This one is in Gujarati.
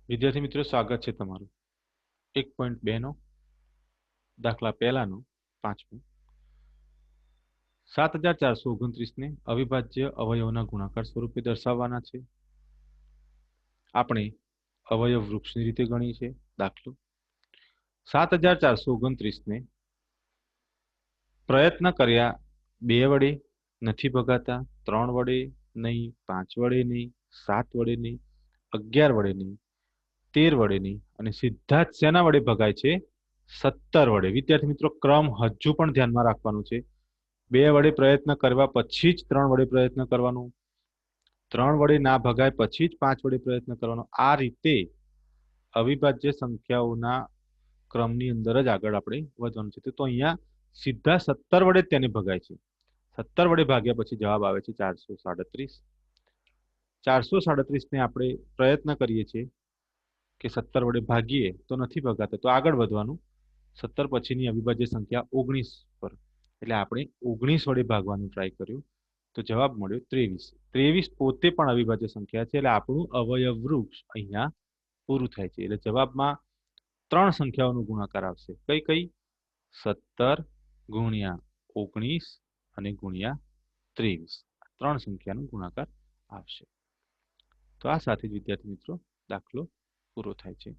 વિદ્યાર્થી મિત્રો, સ્વાગત છે તમારું 1.2 નો દાખલા પહેલાનો પાંચમો. 7429 ને અવિભાજ્ય અવયવોના ગુણાકાર સ્વરૂપે દર્શાવવાના છે. આપણે અવયવ વૃક્ષની રીતે ગણી છે. દાખલો 7429 ને પ્રયત્ન કર્યા 2 વડે નથી ભગાતા, 3 વડે નહીં, 5 વડે નહીં, 7 વડે નહીં, 11 વડે નહીં, 13 વડે નહીં અને સીધા જ શેના વડે ભગાય છે? 17 વડે. વિદ્યાર્થી મિત્રો, ક્રમ હજુ પણ ધ્યાનમાં રાખવાનું છે. 2 વડે પ્રયત્ન કરવા પછી જ 3 વડે પ્રયત્ન કરવાનો, 3 વડે ના ભગાય પછી જ 5 વડે પ્રયત્ન કરવાનો. આ રીતે અવિભાજ્ય સંખ્યાઓના ક્રમની અંદર જ આગળ આપણે વધવાનું છે. તો અહીંયા સીધા 17 વડે જ તેને ભગાય છે. 17 વડે ભાગ્યા પછી જવાબ આવે છે 437. 437 ને આપણે પ્રયત્ન કરીએ છીએ કે 17 વડે ભાગીએ તો નથી ભગાતા, તો આગળ વધવાનું. 17 પછીની અવિભાજ્ય સંખ્યા 19 પર, એટલે આપણે 19 વડે ભાગવાનું ટ્રાય કર્યું તો જવાબ મળ્યો 23. 23 પોતે પણ અવિભાજ્ય સંખ્યા છે, એટલે આપણું અવયવ વૃક્ષ અહીંયા પૂરું થાય છે. એટલે જવાબમાં 3 સંખ્યાઓનો ગુણાકાર આવશે. કઈ કઈ? 17 ગુણ્યા 19 અને ગુણ્યા 23. 3 સંખ્યાનો ગુણાકાર આવશે. તો આ સાથે જ વિદ્યાર્થી મિત્રો દાખલો પૂરો થાય છે.